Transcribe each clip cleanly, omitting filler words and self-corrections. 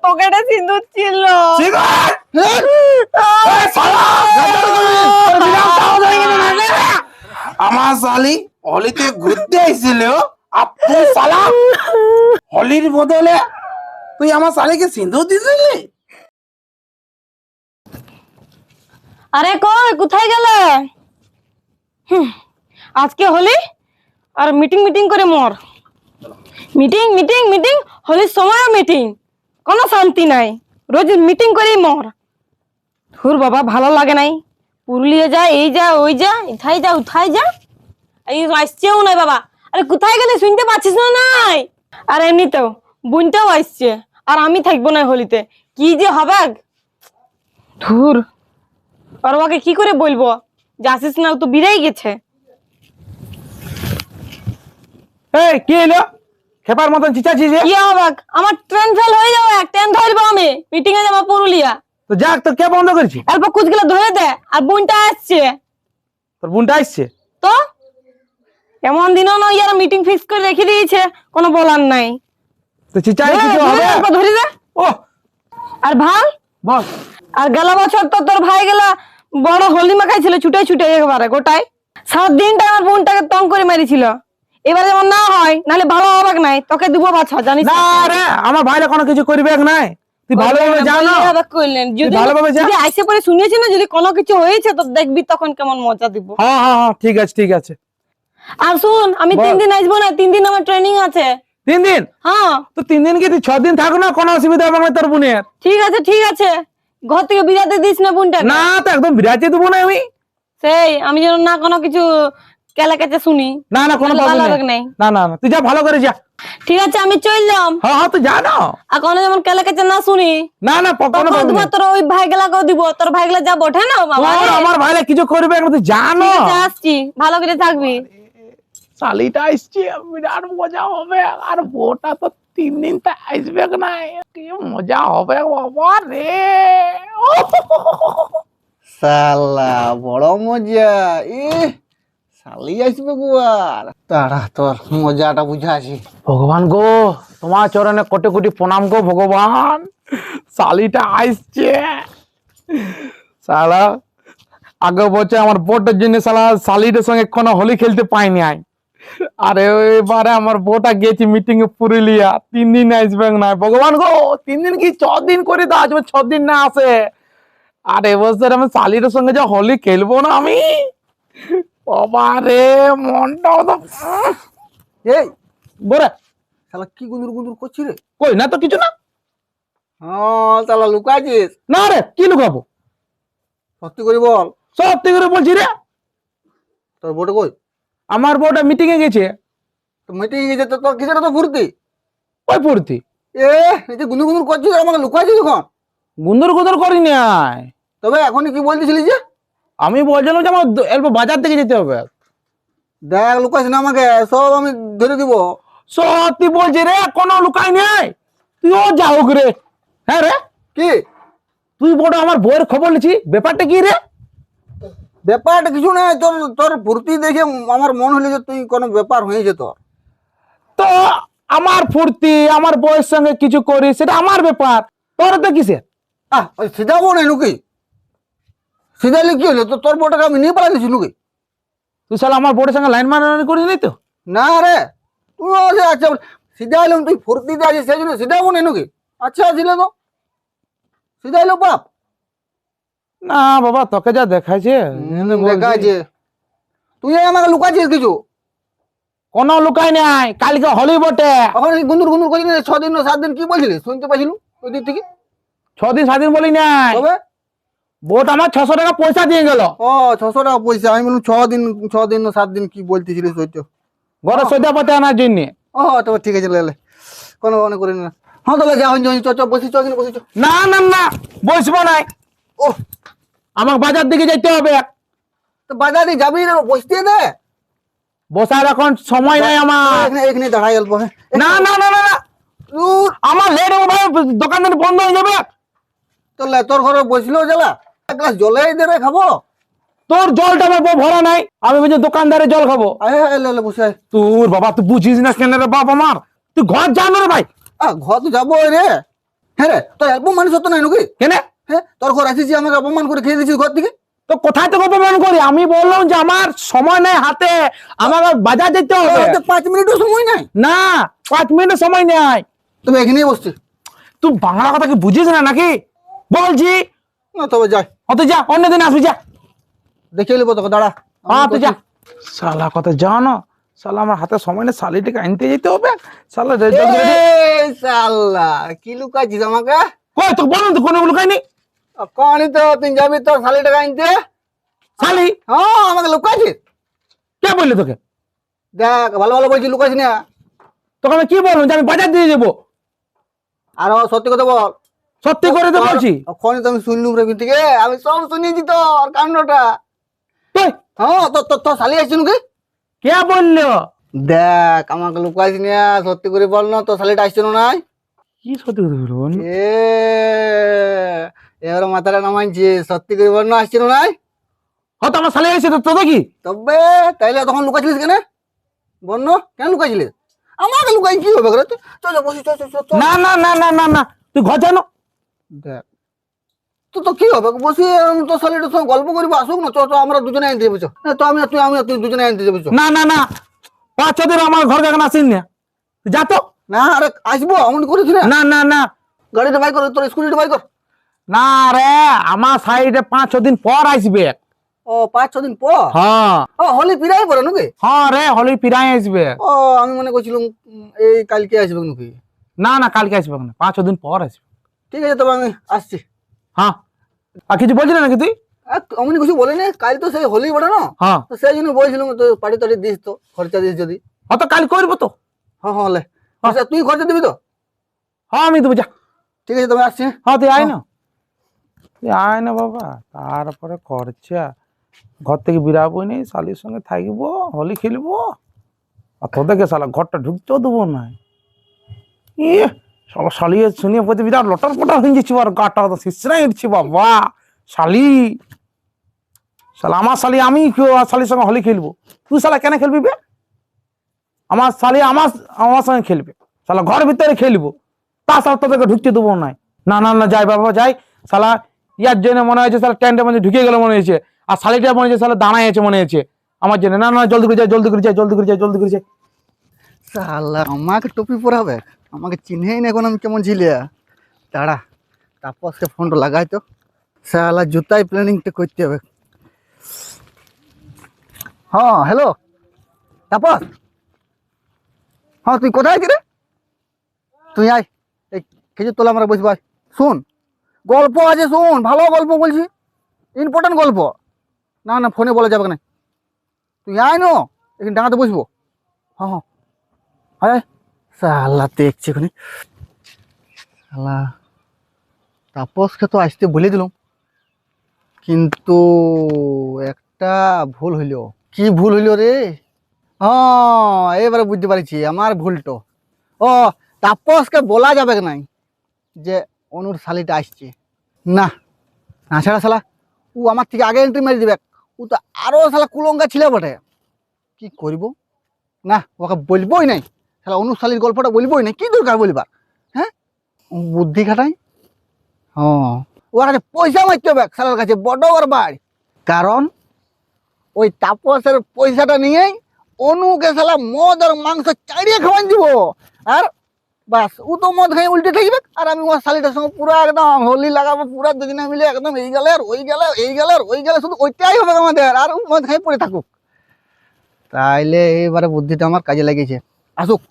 পকেটে সিঁদুর ছিল। আমার শালি হোলিতে ঘুরতে আইছিল আর তুই শালা হোলির বদলে তুই আমার শালিকে সিঁদুর দিছিলি? আরে কই কোথায় গেলে? আজকে হোলি আর মিটিং মিটিং করে মর। মিটিং মিটিং মিটিং, হোলির সময়ও মিটিং, কোনো শান্তি নাই, রোজ মিটিং করেই মর। ধুর বাবা, ভালো লাগে নাই। পুরুলিয়া যা, এই যা ওই যা, ইথাই যা উঠাই যা, এই আসছেও নাই বাবা। আরে কোথায় গেলে শুনতে পাচ্ছিস না? নাই আর এমনিতেও বোনটাও আসছে, আর আমি থাকবো না হোলিতে। কি যে হবে, ধুর। আর ওকে কি করে বলবো যে আসিস না, তো বিরাই গেছে। এই কি হলো? খেপার মতন চিচাছিস যে? কি হবে? আমার ট্রেন ফেল হয়ে যাবে, ট্রেন ধরবো আমি, মিটিং এ যাবো পুরুলিয়া। তো যাক, তোর কে বন্ধ করেছি? অল্প কুচগুলো ধরে দে, আর বোনটা আসছে। তোর বোনটা আসছে তো এমন দিনও নয় যারা মিটিং ফিক্স করে রেখে দিয়েছে, কোনো বলার নাই। তো চিচাই কিছু হবে? অল্প ধরে দে। ও আর ভাল বল। আর গেল বছর তো তোর ভাই গেলা বড় হোলি মাখাইছিল, ছুটে ছুটে একবারে গোটায় 7 দিনটা আমার বোনটাকে তং করে মারিছিল। এবার যেমন না হয়, নাহলে ভালো হবে নাই, তোকে দিব বাছা, জানিস না রে, আমার ভাইলে কোনো কিছু করবে নাই। তুই ভালোভাবে জানো, যদি ভালোভাবে যা। যদি আইসে পরে শুনেছি না, যদি কোনো কিছু হয়েছে তো দেখবি তখন কেমন মজা দিব। হ্যাঁ হ্যাঁ হ্যাঁ, ঠিক আছে ঠিক আছে। আর শুন, আমি বল। 3 দিন আসবো না, 3 দিন আমার ট্রেনিং আছে। 3 দিন? হ্যাঁ তো 3 দিন কি তুই 6 দিন থাকো না, কোনো অসুবিধা হবে না তোর বোনের। ঠিক আছে ঠিক আছে, ঘর থেকে বিরাতে দিস না বোনটা। না তো একদম বিরাতে দেবো না আমি। সেই আমি যেন না কোনো কিছু কেলাকেচে শুনি। না না, কোনো তাহলে ভালো প্রবলেম হবে নেই। নাই। না না না, তুই যা, ভালো করে যা। ঠিক আছে, আমি চললাম। হ্যাঁ হ্যাঁ, তুই যা না। আর কোনো যেমন কেলাকেচে না শুনি। না না, কোনো তখন প্রবলেম তোমার নেই। তোর ওই ভাইগুলাকেও দিব, তোর ভাইগুলা যা বটে না বাবা। তোর আমার ভাইলে কিছু করবে না, তুই জানো। ঠিক আছে, আসছি, ভালো করে থাকবি। শালিটা আসছে, বিরাট মজা হবে। আর বউটা তো 3 দিন তা আসবে না, কি মজা হবে বাবা রে। শালা বড় মজা। শালি আসবে গো, আর তারা তোর মজাটা বুঝাছি। ভগবান গো, তোমার চরণে কোটি কোটি প্রণাম গো ভগবান। শালিটা আসছে। শালা আগের বছর আমার বউটার জন্য শালা শালিটার সঙ্গে কোনো হোলি খেলতে পাইনি। আরে এবারে আমার বউটা গেছি মিটিং এ পুরুলিয়া, 3 দিন আসবে না। ভগবান গো, 3 দিন কি 6 দিন করে তো আসবে, 6 দিন না আসে। আর এবছর আমি শালিটার সঙ্গে যে হোলি খেলবো না আমি, বাবা রে, মনটাও তো এই বরে। শালা কি গুন্দুর গুন্দুর করছি রে? কই না তো কিছু না। হ্যাঁ শালা লুকাইছিস? না রে, কি লুকাবো? সত্যি করে বল, সত্যি করে বলছি রে। তোর বউটা কই? আমার বউটা মিটিং এ গেছে। তো মিটিং গেছে তো তোর কিসের তো ফুর্তি? ওই পড়তি এই যে গুন্দুর গুন্দুর করছিস, আমাকে লুকাইছিস এখন? গুন্দর গুন্দর করি নাই। তবে এখনই কি বলতেছিলি যে? আমি বলছিলাম যে আমার অল্প বাজার থেকে যেতে হবে। দেখ লুকাইস না আমাকে, সব আমি ধরে দিব। সত্যি বলছি রে, কোনো লুকাই নাই। তুইও যাও রে। হ্যাঁ রে, কি তুই বড় আমার বউয়ের খবর নিছি, ব্যাপারটা কি রে? ব্যাপারটা কিছু নাই, তোর তোর ফুর্তি দেখে আমার মনে হলো যে তুই কোনো ব্যাপার হয়েছে তোর। তো আমার ফুর্তি, আমার বউয়ের সঙ্গে কিছু করি, সেটা আমার ব্যাপার। তোর তো কিসে? ওই সিধাবো না লুকি, সিধাইলে কি হলো? তোর বউটাকে আমি নিয়ে পালাইছি লুকি। তুই শালা আমার বউয়ের সঙ্গে লাইন মারামারি করিস নি তো? না রে, তুই আচ্ছা সিধা এলাম, তুই ফুর্তিতে আছিস সেই জন্য সিধাবো না লুকি। আচ্ছা ছিল তো সিধা এলো বাপ। না বাবা, তোকে যা দেখাইছে দেখাচ্ছে তুই আমাকে লুকাচ্ছিস কিছু। কোনো লুকাই নাই। কালকে হলি বটে। এখন এই গুন্দুর গুন্দুর করছিস 6 দিন না 7 দিন, কি বলছিলি শুনতে পাইছিল ওই দিক থেকে? 6 দিন 7 দিন বলি নাই। তবে বোট আমার 600 টাকা পয়সা দিয়ে গেল। 600 টাকা পয়সা? আমি বললাম 6 দিন না 7 দিন কি বলতেছিলিস ওইটা। ঘরে সৈদা পাতে আনার জন্য। তবে ঠিক আছে লে কোনো মনে করি না। হ্যাঁ তাহলে যা হইনি চ বসি চ বসি চ। না না না, বসবো নাই। ও আমার বাজার দিকে যেতে হবে। তো বাজারে যাবি না, বসতে দে। বসার এখন সময় নাই আমার। এখানে দাঁড়াই অল্প। না না না না না, আমার লেট হবে ভাই, দোকানদার বন্ধ হয়ে যাবে। তোর ঘরে বসলো জ্বালা, এক গ্লাস জলেই দে রে, খাবো। তোর জলটা আমার বউ ভরা নাই, আমি বলছি দোকানদারে জল খাবো। আয় বসে আয়। তোর বাবা, তুই বুঝিস না কেন রে বাপ আমার? তুই ঘর যা না রে ভাই। ঘর তো যাবো রে। হ্যাঁ রে, তোর অপমান সত্য নাই নাকি? কেন? হ্যাঁ, তোর ঘর আসিছি আমাকে অপমান করে খেয়ে দিয়েছিস ঘর থেকে। তো কোথায় থেকে অপমান করি? আমি বললাম যে আমার সময় নেই হাতে, আমাকে বাজার যেতে তোর হবে। হাতে 5 মিনিটও সময় নাই। না, 5 মিনিট সময় নেই। তুমি এখানেই বসছি। তুই বাংলা কথা কি বুঝিস না নাকি? বলছি না তবে যাই, অত যা, অন্যদিন আসবি যা। দেখে নেবো তোকে, দাঁড়া। হ্যাঁ তুই যা। শালা কথা যাও না, শালা আমার হাতে সময় নেই, শালিটাকে আনতে যেতে হবে। শালা এই শালা, কি লুকাইছিস আমাকে? কই তো বলুন তো, কোনো লুকাইনি। কখনই তো তুই যাবি তোর শালি টাকা আনতে। শালি হ্যাঁ, আমাকে লুকাইছিস। কে বললি তোকে? দেখ, ভালো ভালো বলছি, লুকাইছি না। তোকে আমি কি বললাম যে আমি বাজার দিয়ে যাবো? আর সত্যি কথা বল। সত্যি করে তো বলছি। ওখানে তো আমি শুনলুম রে থেকে, আমি সব শুনেছি তোর কাণ্ডটা। তুই হ্যাঁ, তোর শালি আসছি নাকি? কে বললো? দেখ, আমাকে লুকাইছি না, সত্যি করে বল না, তোর শালিটা আসছিল নাই? কি সত্যি করে বলুন? এ এবার মাথাটা নামাইছে, সত্যি করে বল না, আসছিল নাই? হয়তো আমার শালি এসে তো কি? তবে তাইলে তখন লুকাইছিলিস কেন? বল না, কেন লুকাইছিলিস? আমাকে লুকাই কি হবে রে? চল বসি, চল চল চল। না না না না না না, তুই ঘর জানো। দেখ, তো কি হবে, বসি তোর শালিটার সঙ্গে গল্প করবো, আসুক না, চল আমরা দুজনে আনতে যাবো। তো আমি তুই দুজনে আনতে যাবো। না না না, 5-6 দিন আমার ঘর যখন আসেন না, তুই যা তো। না, আরে আসবো, এমন করেছি না। না না না গাড়িটা বাই কর, তোর স্কুটিটা বাই কর। না রে, আমার সাইডে 5-6 দিন পর আসবে। ও 5-6 দিন পর? হ্যাঁ ও হোলি পিরাই পড়ে নাকি? হ্যাঁ রে, হলি পিরাই আসবে। ও আমি মনে করছিলাম এই কালকে আসবে নাকি। না না, কালকে আসবে না, 5-6 দিন পর আসবে। ঠিক আছে, তবে আমি আসছি। হ্যাঁ, আর কিছু বলছি না নাকি তুই? অমনি কিছু বলিনি, কাল তো সেই হোলি বটে না, হ্যাঁ তো সেই জন্য বলছিলাম তো পার্টি টাড়ি দিস, তো খরচা দিস যদি। হ্যাঁ, তো কাল করবো তো। হ্যাঁ হলে আচ্ছা, তুই খরচা দিবি তো? হ্যাঁ আমি দেবো, যা। ঠিক আছে, তবে আসছি। হ্যাঁ তুই আয় না, তুই আয় না বাবা, তারপরে খরচা। ঘর থেকে বেরাবো নি, শালির সঙ্গে থাকবো, হোলি খেলবো, আর তোদেরকে শালা ঘরটা ঢুকতেও দেবো না। ইয়ে, শালা শালি শুনিয়ে প্রতি বিরাট লটর পটর হয়ে যাচ্ছি, আর গাটা তো শিশরাই উঠছি বাবা। শালি, শালা আমার শালি, আমি শালির সঙ্গে হোলি খেলবো, তুই শালা কেন খেলবি বে? আমার শালি আমার আমার সঙ্গে খেলবে, শালা ঘর ভিতরে খেলবো, তাছাড়া তোদেরকে ঢুকতে দেবো না। না না না, যাই বাবা যাই। শালা ইয়ার জন্য মনে হয়েছে শালা ট্যান্টের মধ্যে ঢুকে গেল মনে হয়েছে, আর শালিটা মনে হচ্ছে শালা দাঁড়ায় আছে মনে হয়েছে আমার জন্য। না না, জলদি করে যাই, জলদি করে যাই, জলদি করে যাই, জলদি করে যাই। শালা আমাকে টুপি পরাবে, আমাকে চিনহেই না এখন আমি কেমন ঝিলিয়া। দাঁড়া, তাপসকে ফোনটা লাগাই তো, শালা জুতাই প্ল্যানিংটা করতে হবে। হ্যাঁ হ্যালো তাপস, হ্যাঁ তুই কোথায় আছিস রে? তুই আয়, এই খেজুর তোলা আমরা বসবো, আয়। শোন, গল্প আছে, শোন, ভালো গল্প বলছি, ইম্পর্টেন্ট গল্প। না না, ফোনে বলা যাবে না, তুই আয় না, এখানে ডাঙাতে বসবো। হ্যাঁ হ্যাঁ আয়। শালা দেখছি এখানে, শালা তাপসকে তো আসতে বলে দিলাম, কিন্তু একটা ভুল হইল। কি ভুল হইল রে? হ্যাঁ, এবারে বুঝতে পারছি আমার ভুলটো। ও, তাপসকে বলা যাবে নাই যে অনুর শালিটা আসছে। না না, ছাড়া শালা ও আমার থেকে আগে এন্ট্রি মেরে দিবে, ও তো আরো শালা কুলঙ্গা ছিল বটে। কি করব? না, ওকে বলবোই নাই, শালা অনুর শালির গল্পটা বলবোই নাই, কি দরকার বলবার? হ্যাঁ, বুদ্ধি খাটাই। হ্যাঁ, ওর কাছে পয়সা মারতে হবে, শালার কাছে বড় ওর বাড়ি। কারণ ওই তাপসের পয়সাটা নিয়েই অনুকে শালা মদ আর মাংস চাড়িয়ে খাওয়ান দিব, আর বাস ও তো মদ খাই উল্টে থাকবে, আর আমি ওর শালিটার সঙ্গে পুরো একদম হোলি লাগাবো, পুরো দুজনে মিলে একদম এই গেলে আর ওই গেলে, এই গেলে আর ওই গেলে, শুধু ওইটাই হবে আমাদের, আর ও মদ খাই পড়ে থাকুক। তাইলে এবারে বুদ্ধিটা আমার কাজে লেগেছে, আসুক।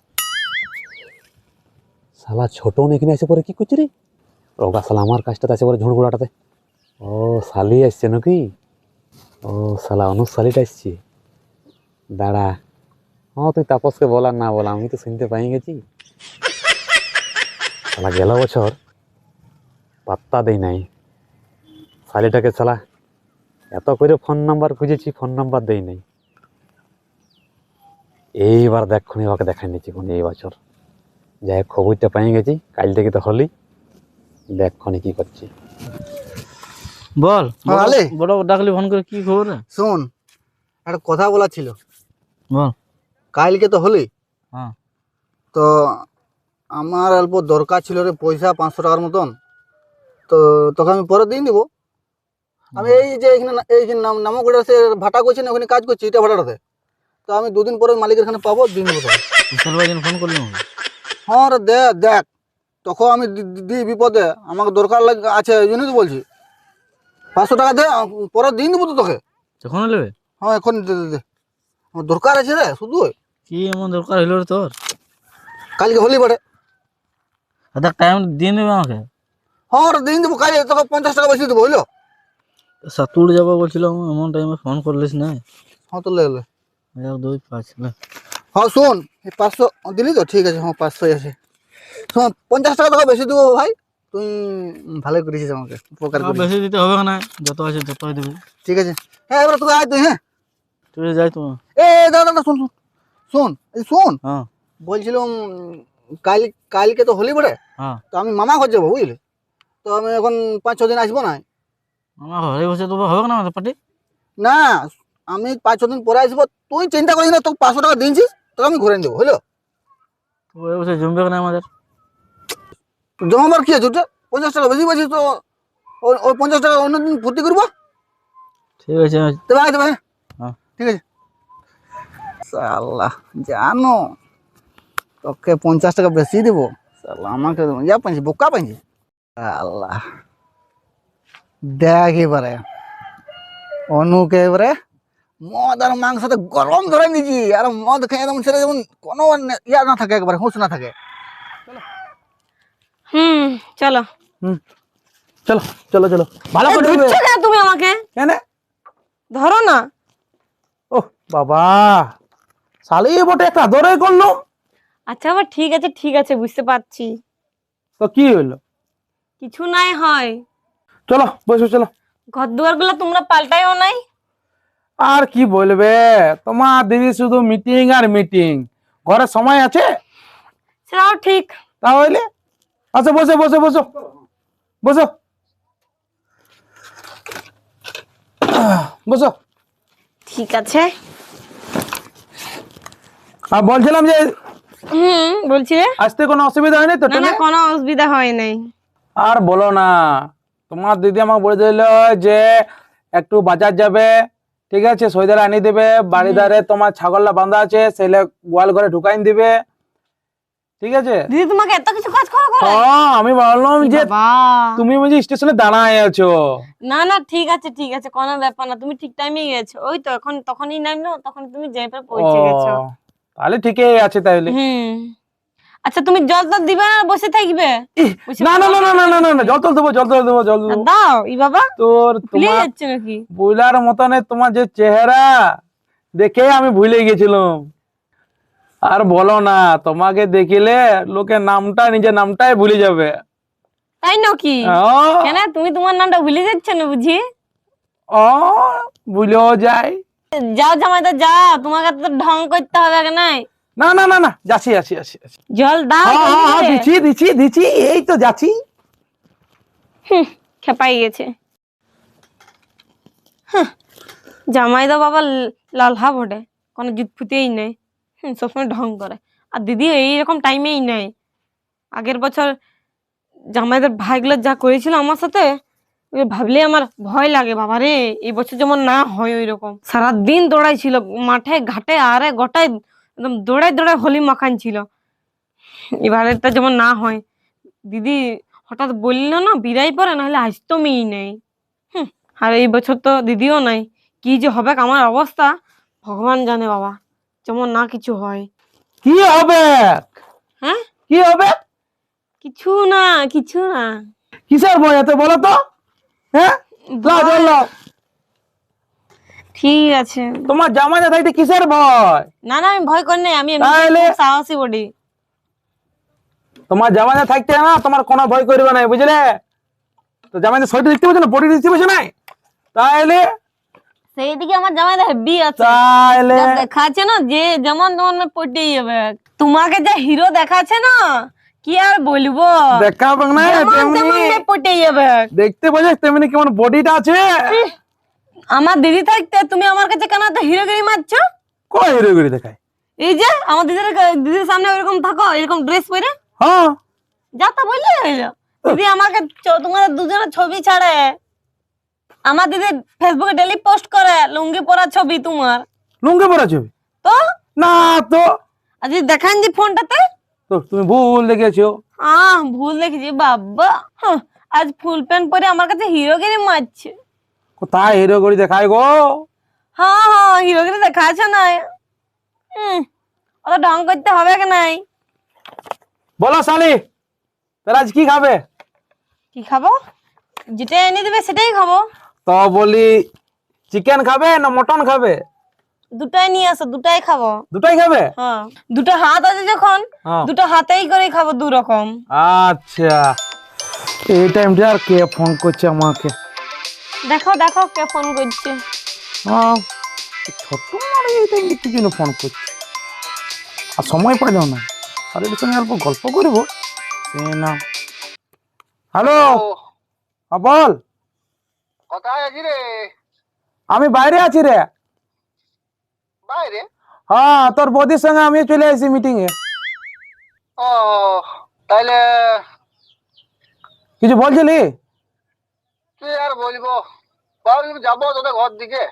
শালা ছোট এখানে এসে পরে কি করছি রে? রোগা শালা আমার কাজটাতে আছে পরে ঝুড়গুড়াটাতে। ও শালি আসছে নাকি? ও শালা অনুর শালিটা আসছে, দাঁড়া। হ্যাঁ তুই তাপসকে বলার না বলা, আমি তো শুনতে পাই গেছি। শালা গেল বছর পাত্তা দেই নাই শালিটাকে, শালা এত করে ফোন নাম্বার খুঁজেছি, ফোন নাম্বার দেই নাই। এইবার দেখুনি ওকে দেখাই নিচ্ছি কোন এই বছর, যাই হোক খবরটা পাই গেছি, কাল থেকে তো হলি, দেখনি কি করছি। বল হ্যাঁ, আলে। বড় ডাকলি ফোন করে, কি খবর রে? শোন, একটা কথা বলা ছিল। বল। কালকে তো হলি, হ্যাঁ। তো আমার অল্প দরকার ছিল রে পয়সা 500 টাকার মতন, তো তোকে আমি পরে দিয়ে দিব। আমি এই যে এখানে এই যে নামকড়া সে ভাটা করছি না, ওখানে কাজ করছি এটা ভাটাটাতে। তো আমি 2 দিন পরে মালিকের এখানে পাবো, দিয়ে দেবো তোকে। বিশাল ভাই ফোন করলি আমাকে? হ্যাঁ রে দেখ তখন আমি দিই বিপদে, আমাকে দরকার আছে এই জন্যই তো বলছি। 500 টাকা দে, পরে দিয়ে দেবো তো তোকে। যখন নেবে? হ্যাঁ এখন দে আমার দরকার আছে রে শুধু। কি এমন দরকার হইলো রে তোর? কালকে হলি বটে। দেখ টাইম দিয়ে নেবে আমাকে। হ্যাঁ রে দিয়ে দেবো, কালকে তোকে 50 টাকা বেশি দেবো বুঝলো। সাতুর যাবো বলছিলাম, এমন টাইমে ফোন করলিস না। হ্যাঁ তো লে 1 2 5 লে। হ্যাঁ শোন, এই 500 দিলি তো ঠিক আছে। হ্যাঁ 500 আছে। শোন 50 টাকা তোকে বেশি দেবো ভাই, তুই ভালো করেছিস আমাকে, উপকার করেছিস। বেশি দিতে হবে না, যত আছে ততই দেবে। ঠিক আছে হ্যাঁ, এবার তোকে আয় তুই। হ্যাঁ তুই যাই তো। এ দাদা শোন শোন শোন এই শোন, হ্যাঁ বলছিলাম কালকে তো হলি বটে, হ্যাঁ। তো আমি মামা ঘর যাবো বুঝলি। তো আমি এখন 5-6 দিন আসবো না। আমার ঘরে বসে তো হবে না আমাদের পার্টি। না আমি 5-6 দিন পরে আসবো, তুই চিন্তা করিস না, তোকে 500 টাকা দিয়েছিস, তোকে আমি ঘুরে দেবো বুঝলো। তো ঘরে বসে জমবে না আমাদের। জমাবার কি আছে ওটা, 50 টাকা বেশি পাচ্ছিস তো ওই 50 টাকা অন্যদিন ভর্তি করবো। ঠিক আছে। তবে আয় তবে। হ্যাঁ। ঠিক আছে সাল্লাহ জানো, তোকে 50 টাকা বেশি দেবো, সাল্লাহ আমাকে ইয়া পাইছি, বোকা পাইছি। আল্লাহ দেখ এবারে অনুকে এবারে মদ আর মাংসতে গরম ধরে নিয়েছি, আর মদ খেয়ে যেমন ছেলে যেমন কোনো ইয়া না থাকে, একবারে হুঁশ না থাকে। চলো। চলো চলো চলো, ভালো করে ধরবে। ধরছো কেন তুমি আমাকে? কেন? ধরো না। ও বাবা, শালি বটে একটা ধরে করলো। আচ্ছা আবার ঠিক আছে বুঝতে পারছি। তো কি হইলো? কিছু নাই হয়। চলো বসো চলো। ঘর দুয়ার গুলো তোমরা পাল্টাইও নাই। আর কি বলবে, তোমার দিদি শুধু মিটিং আর মিটিং, ঘরে সময় আছে? সেটাও ঠিক। তাহলে আচ্ছা বসে বসে বসো বসো বসো। ঠিক আছে। আর বলছিলাম যে বলছিলে? আসতে কোনো অসুবিধা হয়নি তো? না না কোনো অসুবিধা হয় নাই। আর বলো না, তোমার দিদি আমাকে বলে দিল যে একটু বাজার যাবে, ঠিক আছে, সৈদার আনি দেবে, বাড়ি ধারে তোমার ছাগলটা বাঁধা আছে সেলে গোয়াল ঘরে ঢুকাই দিবে, ঠিক আছে। দিদি তোমাকে এত কিছু কাজ করা করে? হ্যাঁ আমি ভাবলাম যে বাবা, তুমি বুঝি স্টেশনে দাঁড়ায় আছো। না না ঠিক আছে কোনো ব্যাপার না, তুমি ঠিক টাইমে গেছো। ওই তো তখনই নামলো, তখন তুমি যেতে ও পৌঁছে গেছো। তাহলে ঠিকই আছে তাহলে। আচ্ছা তুমি জল তো দিবে না, বসে থাকবে? বসে না না না না না না না না, জল তো দেবো জল তো দেবো জল দেবো। দাও ই বাবা, তোর ভুলে তোমার যাচ্ছে নাকি? বুইলার মতনে তোমার যে চেহারা দেখে আমি ভুলে গেছিলাম। আর বলো না, তোমাকে দেখিলে লোকে নিজের নামটাই ভুলে যাবে। তাই নাকি? কেন তুমি তোমার নামটা ভুলে যাচ্ছে না বুঝি? ও ভুলেও যায়। যাও জামাইদা যাও, তোমাকে তো ঢং করতে হবে নাই। না না না না, যাচ্ছি যাচ্ছি যাচ্ছি। জল দাও। দিচ্ছি দিচ্ছি দিচ্ছি, এই তো যাচ্ছি। খেপাই গেছে। জামাইদা বাবা লালহা বটে, কোনো জুত ফুতেই নেই, সবসময় ঢং করে। আর দিদি এইরকম টাইমেই নেই। আগের বছর জামাইদের ভাইগুলো যা করেছিল আমার সাথে, ভাবলে আমার ভয় লাগে বাবা রে। এই বছর যেমন না হয় ওই রকম। সারাদিন দৌড়াইছিল মাঠে ঘাটে, আরে গোটায় একদম দৌড়াই হোলি মাখান ছিল। এবারেরটা যেমন না হয়। দিদি হঠাৎ বললো না বিদায় পরে, নাহলে আসতমই নেই। আর এই বছর তো দিদিও নাই। কি যে হবে আমার অবস্থা ভগবান জানে বাবা, যেমন না কিছু হয়। কি হবে? হ্যাঁ কি হবে? কিছু না কিসের ভয় এত বলো তো? হ্যাঁ ঠিক আছে। তোমার জামাইদা থাকতে কিসের ভয়? না আমি ভয় করি নাই, আমি তাহলে? সাহসী বডি। তোমার জামাইদা থাকতে না তোমার কোনো ভয় করবে না, বুঝলে? তো জামাইদা শরীর দেখতে পাচ্ছ না, বডি দেখতে পাচ্ছ না, তাহলে সেইদিকে আমার জামাইদা হেভি আছে। তাহলে যা দেখাচ্ছে না, যে যেমন তোমার পটেই যাবে। তোমাকে যা হিরো দেখাচ্ছে না, কি আর বলবো, দেখাবে না তেমনি পটেই যাবে। দেখতে পাচ্ছ তেমনি কেমন বডিটা আছে। আমার দিদি থাকতে তুমি আমার কাছে কেন এত হিরোগিরি মারছো? কই হিরোগিরি দেখায়? এই যে আমার দিদির সামনে এরকম থাকো, এরকম ড্রেস পরে। হ্যাঁ যা তা বললে হইলো। দিদি আমাকে তোমাদের দুজনের ছবি ছাড়ে, আমার দিদি ফেসবুকে ডেলি পোস্ট করে লুঙ্গি পরা ছবি তোমার। লুঙ্গি পরা ছবি? তো না তো, আজ দেখান যে ফোনটাতে। তো তুমি ভুল দেখেছো। ভুল দেখেছি বাবা। আজ ফুল প্যান্ট পরে আমার কাছে হিরোগিরি মারছে। কোথায় হিরো গড়ি দেখায় গো? হ্যাঁ হিরোগিরি দেখাচ্ছে না। অত ঢং করতে হবে কি নাই? বলো শালি, তাহলে আজ কি খাবে? কি খাবো? যেটা এনে দিবে সেটাই খাবো। তো বলি চিকেন খাবে না মটন খাবে? দুটাই নিয়ে আসো, দুটাই খাবো। দুটাই খাবে? হ্যাঁ, দুটো হাত আছে যখন হ্যাঁ। দুটো হাতেই করে খাবো দু রকম। আচ্ছা, এই টাইমটা আর কে ফোন করছে আমাকে? দেখো দেখো কে ফোন করছে। হ্যাঁ, ছোট মানে এই টাইমে কি জন্য ফোন করছে? আর সময় পাইল না, শালির সঙ্গে অল্প গল্প করবো সে না। হ্যালো, বল। কোথায় আছি রে? আমি বাইরে আছি রে। বাইরে? হ্যাঁ, তোর বৌদির সঙ্গে আমি চলে আসি মিটিং এ। ও তাইলে কিছু বলছিলি? কি আর বলবো, যাবো তোদের ঘর দিকে।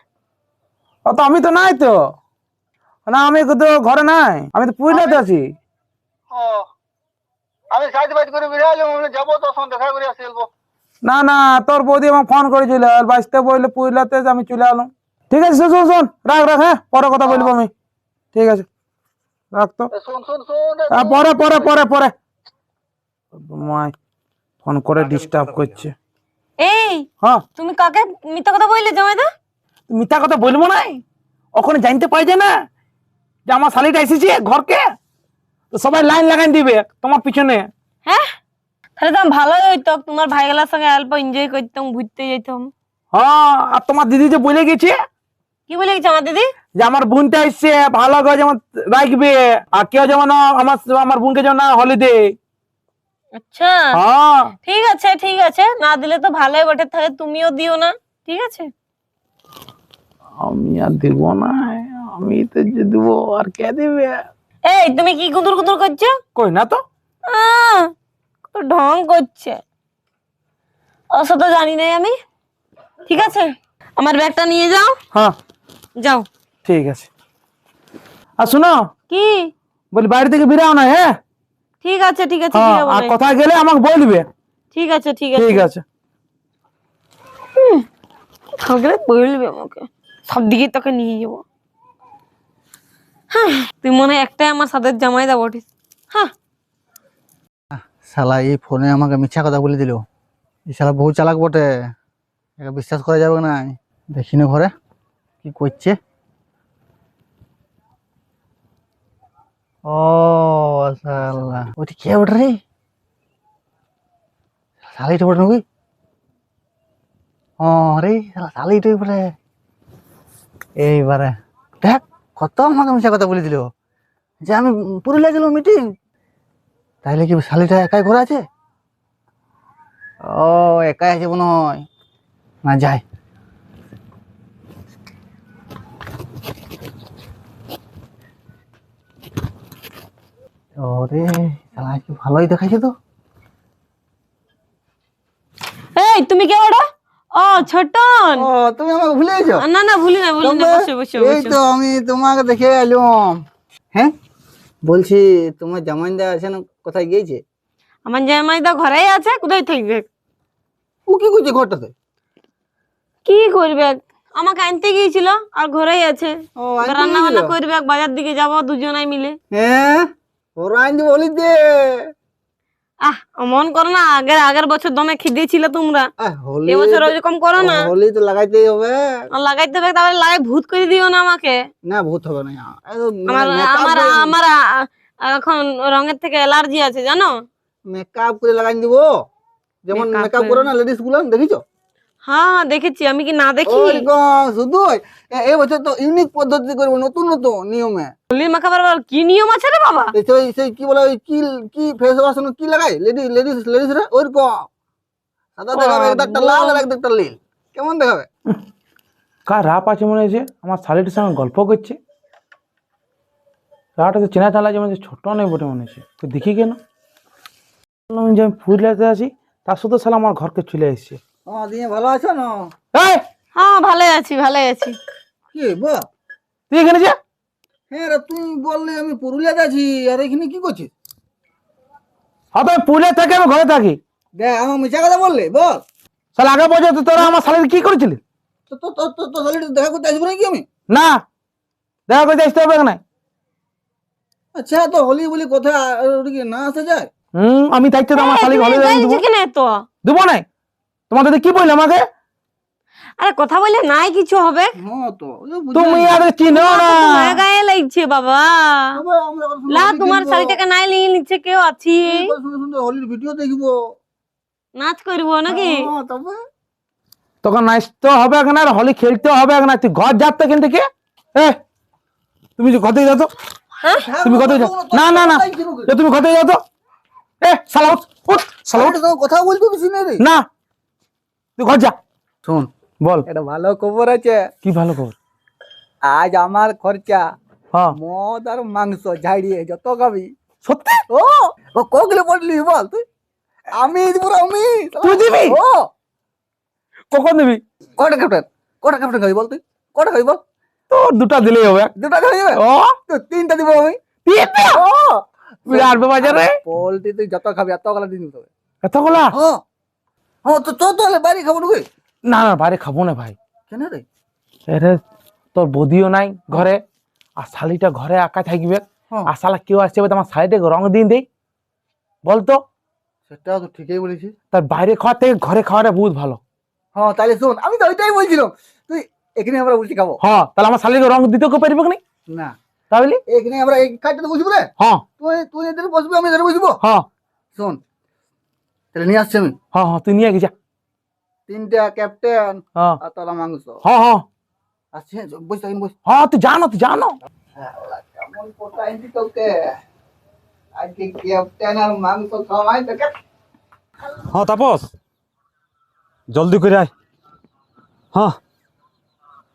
তো আমি তো নাই তো, না আমি তো ঘরে নাই, আমি তো পুরুলিয়াতে আছি। ও আমি সাইজ বাইজ করে বেরিয়ে যাবো, তোর সঙ্গে দেখা করে আসি। না না, তোর বৌদি আমার ফোন করেছিল আর বাঁচতে বললে পুরুলিয়াতে, আমি চলে এলাম। ঠিক আছে, শোন শোন, রাখ রাখ, হ্যাঁ পরে কথা বলবো আমি। ঠিক আছে, রাখ তো। শুন শুন শুন, হ্যাঁ, পরে পরে পরে পরে মাই ফোন করে ডিস্টার্ব করছে। এই হ্যাঁ, তুমি কাকে মিথ্যা কথা বললে জামাইদা? মিথ্যা কথা বলবো না, ওখানে জানতে পারছে না যে আমার শালিটা এসেছে ঘরকে, তো সবাই লাইন লাগাই দিবে তোমার পিছনে। হ্যাঁ, তাহলে তো ভালোই হইতো, তোমার ভাইগুলার সঙ্গে অল্প এনজয় করতাম, ঘুরতে যেতাম। হ্যাঁ, আর তোমার দিদি যে বলে গেছে কি বলে গেছে আমার দিদি? যে আমার বোনটা এসছে, ভালো করে যেমন রাখবে, আর কেউ যেমন আমার আমার বোনকে যেমন হলিডে। আচ্ছা হ্যাঁ, ঠিক আছে ঠিক আছে, না দিলে তো ভালোই বটে, তাহলে তুমিও দিও না। ঠিক আছে, আমি আর দিব না, আমি তো যে দিব আর কে দিবে? এই তুমি কি গুদুর গুদুর করছো? কই না তো। কত ঢং করছে, অত তো জানি নাই আমি। ঠিক আছে, আমার ব্যাগটা নিয়ে যাও। হ্যাঁ যাও। ঠিক আছে, আর শোনো, কি? বলি বাইরে থেকে বেরাও না, হ্যাঁ? ঠিক আছে ঠিক আছে, হ্যাঁ, কি হবে আর না। কোথায় গেলে আমাকে বলবে। ঠিক আছে ঠিক আছে ঠিক আছে। থাকলে বলবে আমাকে, সব দিকে তোকে নিয়ে যাবো। হ্যাঁ, তুই মনে হয় একটাই আমার সাথে জামাই দা বটিস। হ্যাঁ, শালা এই ফোনে আমাকে মিথ্যা কথা বলে দিল। এই শালা বহু চালাক বটে, একে বিশ্বাস করা যাবে না। দেখি না ঘরে কি করছে। ও শালা, ওটি কে বটে রে? শালিটা বটে নাকি? ও রে শালা, শালিটাই বটে। এইবারে দেখ, কত আমাকে মিথ্যা কথা বলে দিল যে আমি পুরুলিয়া গেল মিটিং। তাইলে কি শালিটা একাই ঘরে আছে? ও একাই আছে মনে হয়, না যাই। ওরে শালা কি ভালোই দেখাচ্ছে তো। এই তুমি কে ওটা? ও ছোটন। ও তুমি আমাকে ভুলে গেছো? না না ভুলি না ভুলি না, বসো বসো এই বসো। তো আমি তোমাকে দেখে এলাম। হ্যাঁ বলছি, তোমার জামাইদা আছে না, কোথায় গিয়েছে? আমার জামাই দা ঘরেই আছে, কোথায় থাকবে? ও কি করছে ঘরটাতে? কি করবে, আমাকে আনতে গিয়েছিল আর ঘরেই আছে। ও আনতে রান্না গিয়েছিল? বান্না করবে, বাজার দিকে যাবো দুজনাই মিলে। হ্যাঁ ওরা আনতে বলি দে। মন করো না, আগের বছর দমে খিদে ছিল তোমরা, হোলি এবছর ওরকম করো না। হোলি তো লাগাইতেই হবে। আর লাগাইতে হবে, তাহলে লাগাই ভূত করে দিও না আমাকে। না ভূত হবে না, আমার আমার আমার এখন রঙের থেকে অ্যালার্জি আছে জানো। মেকআপ করে লাগাই দিব, যেমন Makeup মেকআপ করে। করে না লেডিস গুলো, দেখিছো? হ্যাঁ হ্যাঁ দেখেছি, আমি কি না দেখি? শুধু এই বছর তো ইউনিক পদ্ধতি করবো, নতুন নতুন নিয়মে। হোলি মাখাবার আবার কি নিয়ম আছে রে বাবা? সেই কি বলে, ওই কি কি ফেস ওয়াশ কি লাগাই লেডিসরা ওইরকম সাদা দেখাবে, একটা লাল আর একটা নীল, কেমন দেখাবে? কার রাপ আছে মনে হয়েছে, আমার শালিটির সঙ্গে গল্প করছে। রাটা তো চেনা চালা, যেমন ছোট নেই বটে মনে হচ্ছে, তো দেখি কেন। বললাম যে আমি পুরুলিয়াতে আছি, তার সাথে শালা আমার ঘরকে চলে এসছে। দিয়ে ভালো আছো না? এই হ্যাঁ ভালো আছি ভালো আছি। কি বল? তুই এখানে যা। হ্যাঁ রে, তুই বললি আমি পুরুলিয়াতে আছি, আর এখানে কি করছিস? হ্যাঁ তো পুরুলিয়া থেকে আমি ঘরে থাকি। দেখ আমার মিছা কথা বললি, বল। শালা আগে পর্যন্ত তোরা আমার শালের কি করেছিলি? তো তো তো তো তো শালিটা দেখা করতে আসবো নাকি আমি? না, দেখা করতে আসতে হবে না। আচ্ছা, তো হোলি বলি কথা ওদিকে না আসা যায়? আমি থাকতে তো আমার শালিক ঘরে দেবো কেন তো দেবো না। তোমাদের কি বললে আমাকে? আরে কথা বলে নাই কিছু হবে। হ্যাঁ তো তুমি আর চিনো না। তোমার গায়ে লাগছে বাবা। লা তোমার হোলির শাড়িটাকে নাই নিয়ে নিচ্ছে কেউ আছি, ভিডিও দেখবো। নাচ করবো নাকি? হ্যাঁ, তবে তখন নাচতে হবে না, আর হোলি খেলতে হবে না। তুই ঘর যাচ্ছে কিন্তু কে? তুমি যে ঘরে যাও তো। তুমি ঘরে যাও। না না না, তুমি ঘরে যাও তো। শালা উঠ, উঠ, শালা উঠ। কথা বলতে দিছি না রে। না, তুই ঘর যা। শোন, বল, এটা ভালো খবর আছে। কি ভালো খবর? আজ আমার খরচা হ্যাঁ মদ আর মাংস ঝাড়িয়ে যত খাবি। সত্যি? ও কোকলে বললি বল তুই? আমি দিব, আমি। তুই দিবি? ও কখন দিবি? কটা ক্যাপ্টেন, কটা ক্যাপ্টেন খাবি বল তুই? কটা খাবি বল? তোর দুটা দিলেই হবে। দুটা খাবি? ও তো তিনটা দিব আমি। তিনটা? ও বিরাট বাজারে পোল্ট্রি তুই যত খাবি এত গলা দিন তবে। এতগুলা? হ্যাঁ হ্যাঁ, তো তো তাহলে বাড়ি খাবো ঢুকে। না না, বাইরে খাবো না ভাই। কেন রে? এরে তোর বদিও নাই ঘরে, আর শালিটা ঘরে একা থাকবে। হ্যাঁ। আর শালা কেউ আসছে আমার শালিটাকে রং দিন দেই বলতো? সেটা তো ঠিকই বলেছিস। তার বাইরে খাওয়ার থেকে ঘরে খাওয়াটা বহুত ভালো। হ্যাঁ তাহলে শোন, আমি তো ওইটাই বলছিলাম, তুই এখানে আমরা উল্টি খাবো। হ্যাঁ, তাহলে আমার শালিকে রং দিতে কেউ পারবে না না, তাহলে? এখানে আমরা এই কাজটাতে বসবো রে। হ্যাঁ তুই তুই এদের বসবি, আমি এদের বসবো। হ্যাঁ শোন, তাহলে নিয়ে আসছি আমি হ্যাঁ হ্যাঁ, তুই নিয়ে গেছা। তিনটা ক্যাপ্টেন হ্যাঁ আর তলা মাংস। হ্যাঁ হ্যাঁ আসছি, বস থাকেন, বস। হ্যাঁ, তুই জানো, তুই জানো। কেমন কথা আনছি তোকে আজকে, ক্যাপ্টেন আর মাংস খাওয়াই তোকে। হ্যাঁ তাপস, জলদি করে আয়। হ্যাঁ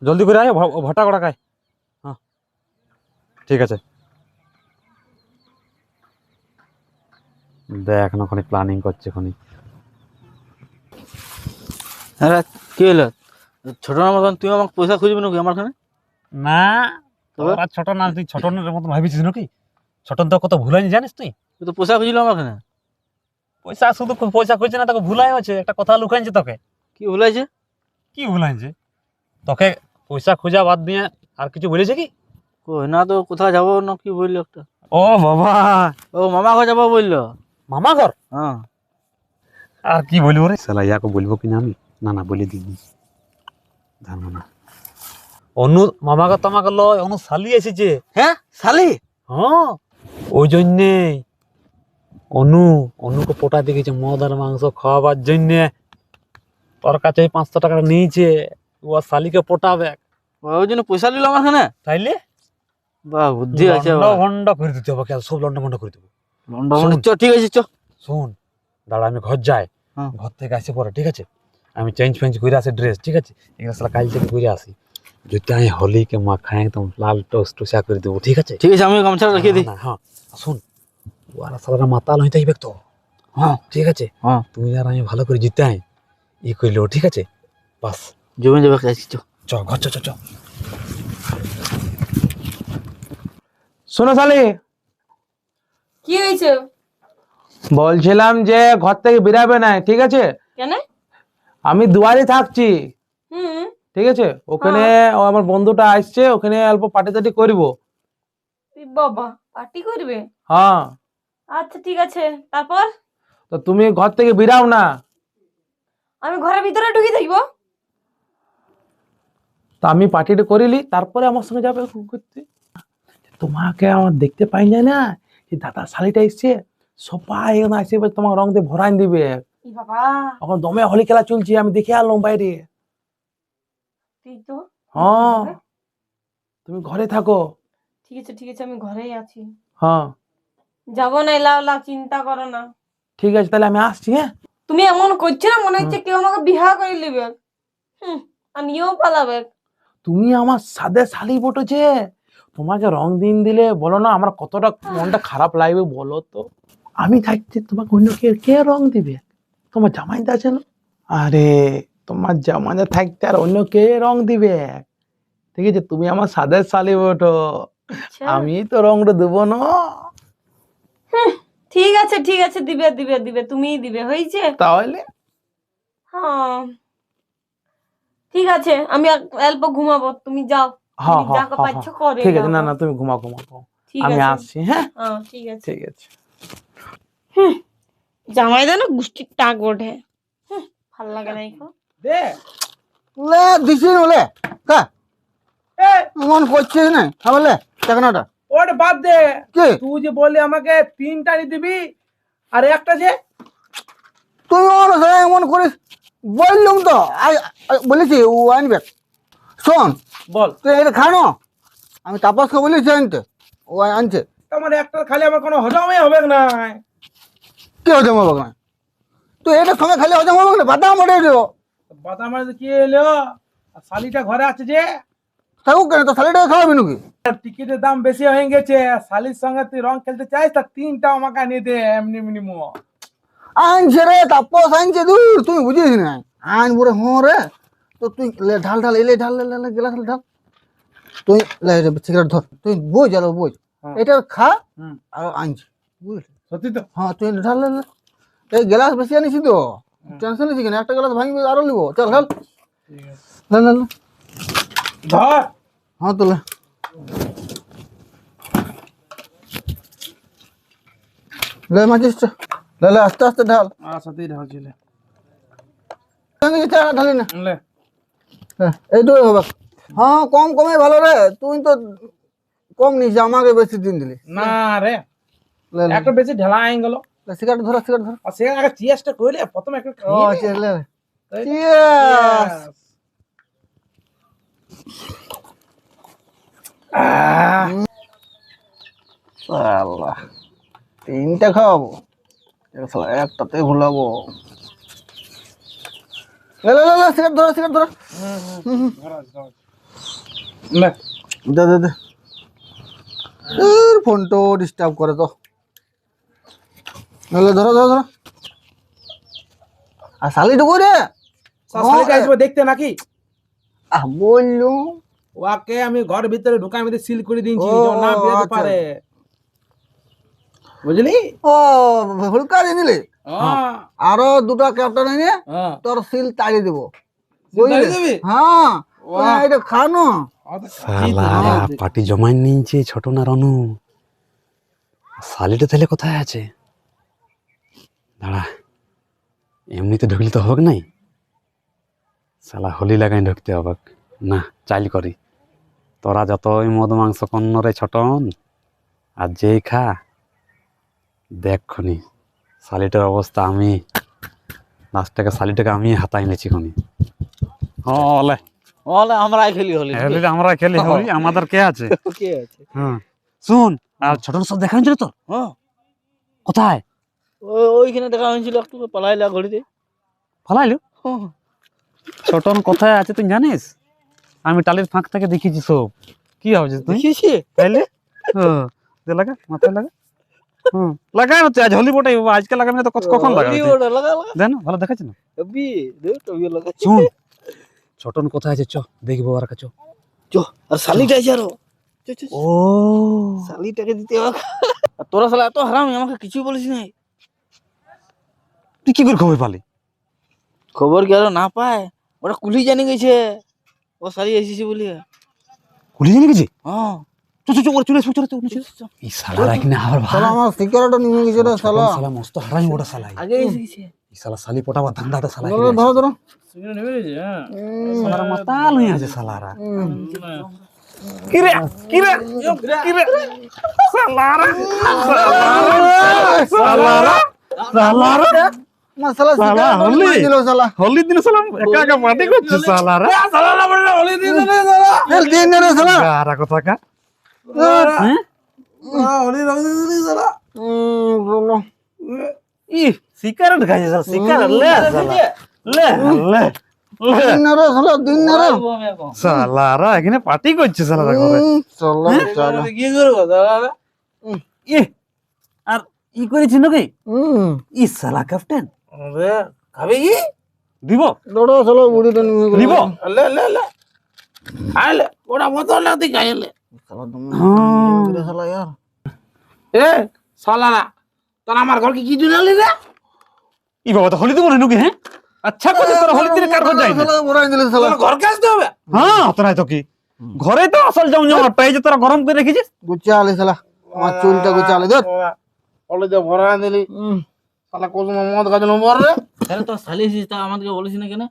জলদি করে আয়, ভটা কটা খায়। হ্যাঁ ঠিক আছে। দেখ না ওখানে প্ল্যানিং করছে ওখানে। হ্যাঁ কি হলো? ছোট না মতন তুই আমাকে পয়সা খুঁজবি নাকি আমার খানে? না তোরা ছোট না, তুই ছোটনের মতো ভাবিছিস নাকি? ছোটন তো কত ভুলাইনি জানিস তুই? তুই তো পয়সা খুঁজলো আমার খানে। পয়সা শুধু পয়সা খুঁজছে না, তোকে ভুলাই হচ্ছে। একটা কথা লুকাইছে তোকে। কি ভুলাইছে? কি ভুলাইছে? তোকে পয়সা খোঁজা বাদ দিয়ে আর কিছু বলেছে কি? কই না তো, কোথাও যাবো না কি বললো একটা। ও বাবা, ও মামা ঘর যাবো বললো। মামা ঘর? হ্যাঁ। আর কি বলবো রে শালা, ইয়াকে বলবো কিনা আমি? না না, বলে দিই, জানো না। অনু মামা ঘর তোমাকে লয়, অনু শালি এসেছে। হ্যাঁ শালি? হ্যাঁ, ওই জন্যে অনুকে পোটা দেখেছে মদ আর মাংস খাওয়াবার জন্যে। তোর কাছে 500 টাকা নিয়েছে, ও শালিকে পোটাবে। ওই জন্য পয়সা নিল আমার খানে? তাইলে বাহ, বুদ্ধি আছে। ভন্ড করে দিতে হবে, সব লন্ড ভন্ড করে দেবো। চ ঠিক আছে, চ। শোন দাঁড়া, আমি ঘর যাই। হ্যাঁ। ঘর থেকে আসে পরে ঠিক আছে, আমি চেঞ্জ ফেঞ্জ করে আসি ড্রেস, ঠিক আছে? এখানে শালা কাল থেকে করে আসি, যদি আমি হোলিকে মাখায় একদম লাল টোস টোসা করে দেবো, ঠিক আছে? ঠিক আছে, আমি গামছা রেখে দিই। না, হ্যাঁ শোন, ওরা সারা মাতাল হয়ে থাকবে তো। হ্যাঁ ঠিক আছে, হ্যাঁ তুমি আর আমি ভালো করে জিতে আই ই করলো, ঠিক আছে? বাস জমি যাবে, চ। চ ঘর, চ চ চ। শোনো শালি, কি হয়েছে? বলছিলাম যে ঘর থেকে বেরাবে না, ঠিক আছে? কেন? আমি দুয়ারে থাকছি, হুম। ঠিক আছে? ওখানে ও আমার বন্ধুটা আসছে, ওখানে অল্প পার্টি টাটি করবো। বাবা পার্টি করবে? হ্যাঁ, আচ্ছা ঠিক আছে, তারপর? তো তুমি ঘর থেকে বেরাও না। আমি ঘরের ভিতরে ঢুকে থাকবো? তো আমি পার্টিটা করিলি, তারপরে আমার সঙ্গে যাবে ঘুরতে। তোমাকে আমার দেখতে পাই যায় না, যে দাদা শালিটা এসছে, সবাই এখানে আসে তোমার রং দিয়ে ভরাই দিবে। ই বাবা, এখন দমে হোলি খেলা চলছে, আমি দেখে আনলাম বাইরে। তুই তো। হ্যাঁ, তুমি ঘরে থাকো। ঠিক আছে ঠিক আছে, আমি ঘরেই আছি, হ্যাঁ যাবো না। লাও লাও, চিন্তা করো না। ঠিক আছে, তাহলে আমি আসছি। হ্যাঁ, তুমি এমন করছো না, মনে হচ্ছে কেউ আমাকে বিবাহ করে নিবে। আর নিয়েও পালাবে। তুমি আমার সাদে শালি বটেছে, তোমাকে রং দিন দিলে বলো না আমার কতটা মনটা খারাপ লাগবে বলো তো। আমি থাকতে তোমাকে অন্য কে কে রং দিবে? তোমার জামাইদা আছে না? আরে তোমার জামাইদা থাকতে আর অন্য কে রং দিবে? ঠিক আছে, তুমি আমার সাদের শালি বটো, আমি তো রংটা দেবো না। ঠিক আছে ঠিক আছে, দিবে দিবে দিবে, তুমিই দিবে, হয়েছে। তাহলে হ্যাঁ ঠিক আছে, আমি অল্প ঘুমাবো, তুমি যাও। হ্যাঁ তুমি হ্যাঁ যা হ্যাঁ, পাচ্ছ করে ঠিক আছে, না নাও। না তুমি ঘুমাও ঘুমাও ঘুমাও। ঠিক আমি আছে। আসছি, হ্যাঁ হ্যাঁ ঠিক আছে। ঠিক আছে। জামাই দেন গুষ্টির টাক ওঠে, ভাল লাগে না এখন। দে লে দিছি বলে কা মন করছিস না বলে টাকাটা ওটা বাদ দে, কি তুই যে বললি আমাকে 3টা দিবি আর একটা যে তুই ওর সাথে এমন করিস, বললুম তো বলেছি ও আনবে। শোন বল। তুই এটা খানো, আমি তাপসকে বলেছি আনতে, ও আনছে। তোমার একটা খালি আমার কোনো হজমই হবে না। কি হজম হবে না? তুই এটা সঙ্গে খালি হজম হবে না, বাদাম ওঠে দেবো। বাদাম কি এলো? আর শালিটা ঘরে আছে যে, থাকুক কেন, তো শালিটাকে খাওয়াবি নাকি? টিকিটের দাম বেশি হয়ে গেছে, শালির সঙ্গে তুই রং খেলতে চাইস তা 3টা আমাকে আনিয়ে দে এমনি মিনিমম। আনছে রে তাপস আনছে, দূর তুই বুঝিস না। আনবো রে, হ্যাঁ রে। তো তুই ঢাল ঢাল এলে ঢাল গেলাস ঢাল। তুই সিগারেট ধর, তুই বোঝ আলো বোঝ, এটা খা আর আনছি, বুঝলি? সত্যি তো? হ্যাঁ তুই ঢাল এই গ্লাস বেশি আনিছি তো, টেনশন নিছি কেন, একটা গ্লাস ভাঙবি আরো নিবো, চল ঢাল ঢাল। ধর। হ্যাঁ তোলে লে মাচিস, লে আস্তে আস্তে ঢাল, সত্যি ঢালছিলে ঢালি না। লে। এইটাই হবে। হ্যাঁ কম কমে ভালো রে, তুই তো কম নিস, আমাকে বেশি দিন দিলি। না রে, লে লে, একটা বেশি ঢেলা আইন গেল। সিগারেট ধর সিগারেট ধর। আর সেখানে আগে চিয়াসটা কইলে প্রথমে একটা ও খেয়ে নে। আচ্ছা লে এই- চিয়ার্স। আল্লাহ, 3টা খাওয়াবো, একটাতে ভুলাবো। লে লে লে সিগারেট ধর সিগারেট ধর। লে। দে দে দে, ফোনটো ডিস্টার্ব করে তো। লে ধরো ধরো ধরো। আর শালিটুকু রে, শালিটা আসবে দেখতে নাকি? বললু ওকে আমি ঘর ভিতরে ঢুকাই মধ্যে সিল করে দিয়েছি, ও, যেন না বেরোতে আচ্ছা। পারে, বুঝলি? ও হুড়কা দিয়ে দিলি, হ্যাঁ আরো 2টা ক্যাপ্টেন এনে হ্যাঁ। তোর সিল তাড়িয়ে দেবো, তাড়িয়ে দিবি? হ্যাঁ এটা খানো। শালারা পার্টি জমাই নিয়েছে ছোট না রনু। শালিটা তাহলে কোথায় আছে? দাঁড়া, এমনিতে ঢুকলে তো হবে নাই, শালা হোলি লাগাই ঢুকতে হবে না। চাইল করি, তোরা যতই মদ মাংস কন্ন রে ছোটন, আর যেই খা দেখনি শালিটার অবস্থা। আমি লাস্টটাকে শালিটাকে আমি হাতাই নেছি খনি। হলে ওলে আমরাই খেলি হলি। আমরা খেলি হোলি, আমাদের কে আছে? কে আছে? হ্যাঁ শুন, আর ছোট সব দেখা হয়েছিল তো? হ্যাঁ কোথায় ওইখানে দেখা হয়েছিল, একটু পালাইলা ঘড়িতে। ফালাইলো? ছোটন কোথায় আছে তুই জানিস? আমি টালির ফাঁক থেকে দেখেছি সব। কি ভাবছিস তুই? দেখিয়েছি তাইলে দে লাগা, মাথায় লাগা। লাগাই না তুই, আজ হোলি বটাই আজকে লাগাবি না তো কখন লাগাবি? ওটা লাগা লাগা দেন ভালো দেখাচ্ছি না। অবি দে টবিও লাগা। শুন, ছোটন কোথায় আছে, চ দেখবো আর কাছে। চো আর শালিটা আছে আরো। চো চো ও শালিটাকে দিতে হবে। আর তোরা শালা এত হারামি, আমাকে কিছু বলিস নাই। তুই কি করে খবর পালি? খবর কি আরো না পায়? ওরা কুলি জানি গেছে ও শালি এসেছে বলি। খুলে জেনে গেছি। হ্যাঁ চলে এসো এই শালারা কিনা আবার ভাই শালা আমার সিগারেটটা নিয়ে গেছে রে শালা। শালা মস্ত হারাই ওটা শালা। আগে এসে গেছে। এই শালা শালি পটাবার ধান্দাটা শালা। ধরো ধরো ধরো। শালারা মাতাল হয়ে আছে শালারা। কিরে কিরে কিরে শালারা শালারা শালারা মাসালা শালা সিগারেট হলি? নিয়ে দিল শালা। হোলি দিন শালা একা একা পার্টি করছে শালারা। ফেল দিন রে শালা। গারা কথা কা বলো। ই সিগারেট খাইছে শালা, সিগারেট লে শালা লে লে দিন রে শালা, দিন রে। শালারা এখানে পার্টি করছে শালারা ঘরে। শালা বেচারা। কি করবো দাদা? ই আর ই করেছি নাকি হুম ই শালা ক্যাপ্টেন আরে খাবি কি দিব দৌড়ো চলো বুড়িটা নিয়ে নিব লে লে লে আইলে ওটা বোতল লাগতে গাইলে শালা তুমি হ্যাঁ। শালা यार এ শালারা তোর আমার ঘর কি কি দিলি রে ই বাবা তো হলি দেবো না নাকি হ্যাঁ আচ্ছা করে তোর হলি দিনে কার ঘর যাই না শালা বড়াই দিলে শালা তোর ঘর কাজতে হবে হ্যাঁ তোরা তো কি ঘরে তো আসল যাও যাও এই যে তোরা গরম করে রেখেছিস গুচালে শালা আমার চুলটা গুচালে ধর বলে যে ভরা দিলি শালা কোন মদ গাজন মর রে তাহলে তো শালি এসেছিস তা আমাদেরকে বলিস না কেন?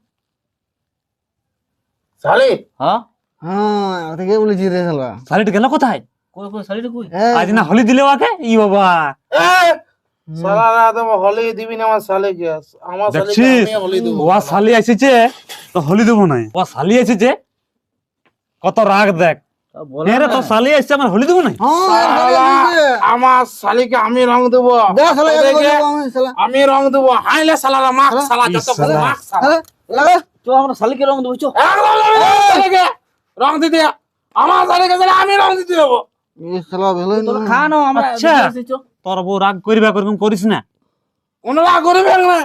শালি হ্যাঁ হ্যাঁ ওটাকে বলেছি রে শালা শালিটা গেল কোথায় কই কই শালিটা কই? আজ না হলি দিলে ওকে ই বাবা এ শালারা তো হলি দিবি না আমার শালিকে আমার শালিকে দেখছিস আমি হলি দেব ও শালি আসিছে তো হলি দেবো না ও শালি আসিছে কত রাগ দেখ তা বল হ্যাঁ রে তো শালি আসছে আমার হলি দেবো না শালা, আমার শালিকে আমি রং দেব দে শালা তোদেরকে আমি শালা আমি রং দেব হাইলে শালারা মাখ শালা যত শালা। মাখ শালা লাগা তো আমরা শালিকে রং দেবো চো। একদম শালিকে রং দিতে আমার শালিকে শালা আমি রং দিতে দেবো এই শালা ভালো তোরা না খা নাও আমরা আচ্ছা। দুটো এসেছি, চো। তোর বউ রাগ করিবা করবি করিস না কোনো রাগ করবে না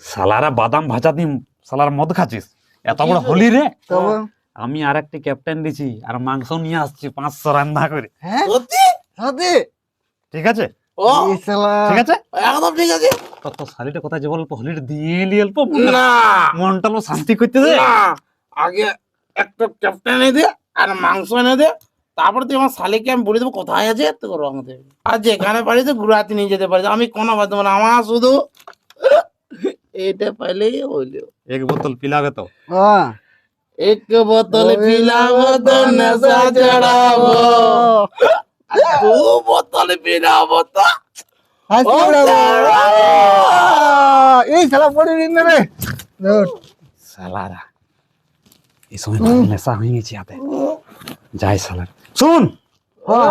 শালারা বাদাম ভাজা দিম শালার মদ খাচ্ছিস এত বড় হলি রে তবে আমি আর একটি ক্যাপ্টেন দিছি আর মাংস নিয়ে আসছি 500 রান্না করে হ্যাঁ সত্যি সত্যি ঠিক আছে ও এই শালা ঠিক আছে একদম ঠিক আছে তো শালিটা কোথায় যে অল্প হলিটা দিয়ে এলি অল্প না মনটা অল্প শান্তি করতে দে না আগে একটা ক্যাপ্টেন এনে দে আর মাংস এনে দে তারপর তুই আমার শালিকে আমি বলে দেবো কোথায় আছে তোকে রং দেবে আর যেখানে পারিস ঘুরাতে নিয়ে যেতে পারিস আমি কোনো বাদ দেবো না আমার শুধু এটা পাইলেই হইলো এক বোতল পিলাবে তো হ্যাঁ এক বোতল পিলাবো তো নেশা চড়াবো আর দু বোতল পিলাবো তো হাসি ও উড়াবো। এই শালা পড়ে দিন না রে ধর শালারা এই সময় নেশা হয়ে গেছে হাতে যাই শালার শুন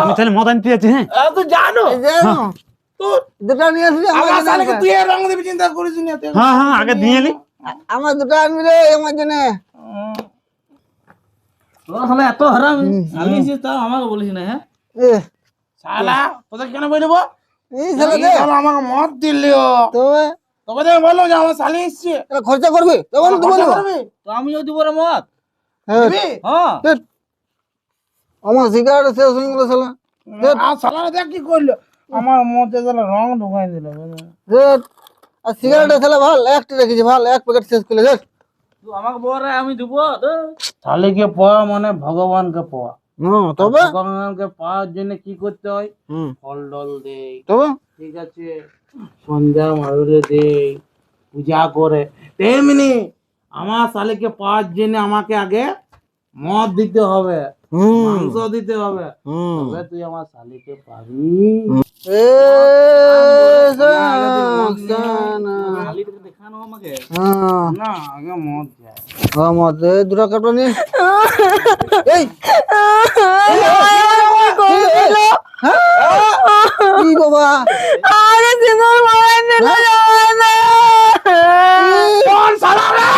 আমি তাহলে মদ আনতে যাচ্ছি হ্যাঁ তুই জানো এই যে তোর দুটা নিয়ে আসবি আমার আমার শালিকে জন্য তুই এর রং দিবি চিন্তা করিস না তুই। হ্যাঁ হ্যাঁ আগে দিয়ে এলি আমার দুটা আনবি রে আমার জন্য তোরা শালা এত হারাম শালি এসেছিস তাও আমাকে বলিস না হ্যাঁ? এ শালা তোদের কেন বলবো এই শালা দে আমাকে মদ দিলিও তবে তবে তো বললো যে আমার শালি এসছে এটা খরচা করবি তখন তো বলবো তো আমিও দিব রে মত। হ্যাঁ দিবি? হ্যাঁ আমার সিগারেট শেষ হয়ে গেল শালা আর শালারা দেখ কি করলো আমার মধ্যে তাহলে রং ঢুকাই দিল ধর আর সিগারেট শালা ভাল একটা রেখেছি ভাল এক প্যাকেট শেষ করে ধর তুই আমাকে বল রে আমি দিব তো। শালিকে পাওয়া মানে ভগবানকে পাওয়া হ্যাঁ তবে ভগবানকে পাওয়ার জন্য কি করতে হয় হুম ফল ডল দেই তবে ঠিক আছে সন্ধ্যা মারুলে দেই পূজা করে তেমনি আমার শালিকে পাওয়ার জন্য আমাকে আগে মদ দিতে হবে হুম মাংস দিতে হবে হুম তবে তুই আমার শালিকে পাবি এ সানা শালিটাকে দেখানো আমাকে। হ্যাঁ না আগে মদ যায় আমার দুটা কাটো নি এই কি বাবা আরে সিঁদুর পরাই দিল জামাইদা। কোন শালা রে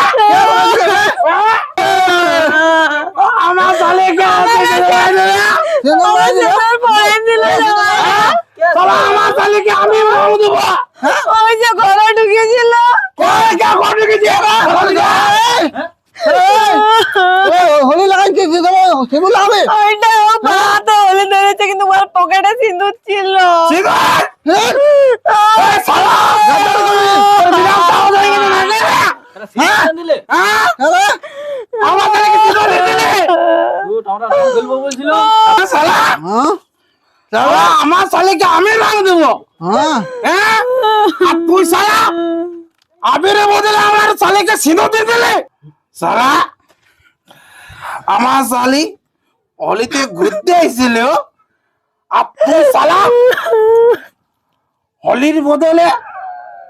আমার শালিকে সিঁদুর পরাই দিল জামাইদা। শালা আমার শালিকে আমি রং দেবো ওই যে ঘরে ঢুকেছিল হোলি লাগাই কে সিঁদুর লাগাবে ওইটা ও পাতে হলে ধরেছে কিন্তু ওর পকেটে সিঁদুর ছিল। তারা সিগারেট দিলে তুই আমরা রং খেলবো বলছিল। হ্যাঁ আমার শালিকে আমি রং দেবো হ্যাঁ হ্যাঁ আর তুই শালা আবিরের বদলে আমার শালিকে সিঁদুর দিয়ে দিলে শালা আমার শালি অলিতে ঘুরতে আইছিল আর তুই শালা হলির বদলে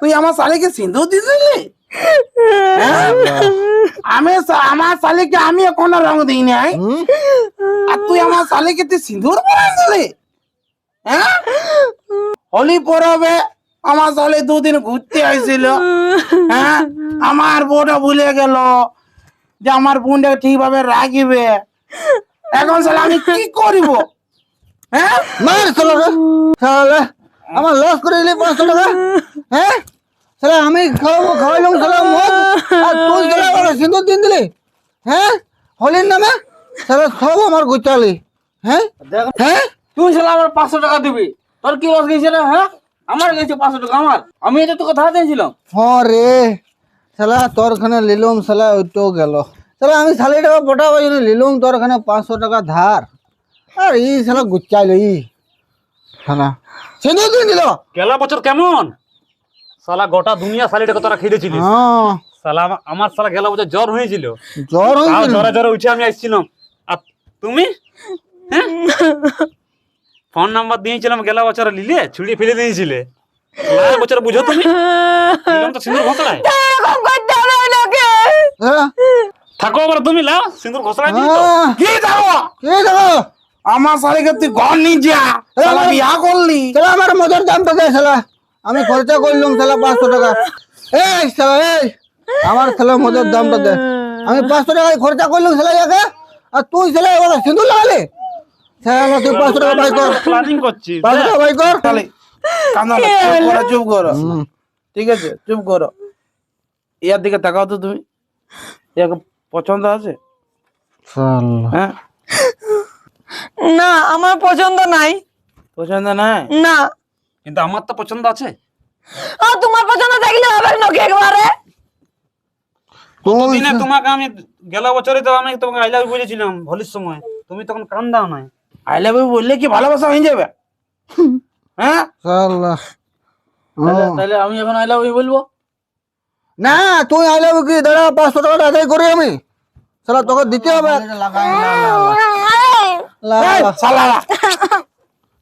তুই আমার শালিকে সিঁদুর দিয়ে দিলি হ্যাঁ? আমার শালিকে আমি এখনো রং দিই নাই হুম আর তুই আমার শালিকে তুই সিঁদুর পরাই দিলি হ্যাঁ হোলি পরবে আমার শালি দুদিন ঘুরতে আইছিল হ্যাঁ আমার বউটা ভুলে গেল যে আমার বোনটা ঠিকভাবে রাখিবে এখন শালা আমি কি করিব হ্যাঁ মার চলো রে শালা আমার লস করে দিলি 500 টাকা। হ্যাঁ শালা আমি খাওয়াইলাম শালা মদ, আর তুই শালা আমার সিঁদুর দিন দিলি। হ্যাঁ হোলির নামে শালা সব আমার গুচালি। হ্যাঁ দেখ হ্যাঁ তুই শালা আমার 500 টাকা দিবি, তোর কি লস গেছে রে? হ্যাঁ আমার গেছে 500 টাকা আমার, আমি এটা তোকে ধার দিয়েছিলাম। হ্যাঁ রে শালা তোর খানে লিলুম শালা ওইটাও গেল। শালা আমি শালি টাকা পটাবার জন্য লিলুম তোর খানে 500 টাকা ধার, আর ই শালা গুচাইল ই শালা সিঁদুর দিন দিল। গেলা বছর কেমন শালা গোটা দুনিয়া শালিটাকে তোরা খেয়েছিলিস। হ্যাঁ শালা আমার শালা গেলা বছর জ্বর হয়েছিল, জ্বর তাও হয়েছিল। জ্বরে জ্বরে উঠে আমি আসছিলাম। আর তুমি হ্যাঁ ফোন নাম্বার দিয়েছিলাম গেলা বছর লিলে ছুড়িয়ে ফেলে দিয়েছিলে। এই বছর বুঝো তুমি দিলাম তো সিঁদুর ঘষড়ায়। এরকম করতে হবে নাকি? হ্যাঁ থাকো আবার তুমি লাও সিঁদুর ঘষড়ায় দিই তো। হ্যাঁ, কি দেখো কি দেখো আমার শালিকে তুই ঘর নিয়ে যা, শালা বিয়া করলি। শালা আমার মদের দামটা দে শালা, আমি খরচা করলাম শালা 500 টাকা। এই শালা এই আমার শালা মদের দামটা দে, আমি 500 টাকা খরচা করলাম শালা ইয়াকে, আর তুই শালা এবার সিঁদুর লাগালি। শালা তুই 500 টাকা বাই কর, প্ল্যানিং করছি 500 টাকা বাই কর। শালি কান্দো না, চুপ করো, চুপ করো। ঠিক আছে চুপ করো। ইয়ার দিকে তাকাও তো তুমি, ইয়াকে পছন্দ আছে? শালা হ্যাঁ না আমার পছন্দ নাই। পছন্দ নাই? না কিন্তু আমার তো পছন্দ আছে। আর তোমার পছন্দ থাকলে হবে নাকি একবারে? তুই দিনে তোমাকে আমি গেলা বছরে তো আমি তোমাকে আই লাভ ইউ বলেছিলাম হোলির সময়, তুমি তখন কান দাও নাই। আই লাভ ইউ বললে কি ভালোবাসা হয়ে যাবে? হ্যাঁ শালা তাহলে আমি এখন আই লাভ ইউ বলবো? না তুই আইলে কি দাঁড়া 500 টাকা আদায় করি আমি, শালা তোকে দিতে হবে। এই শালা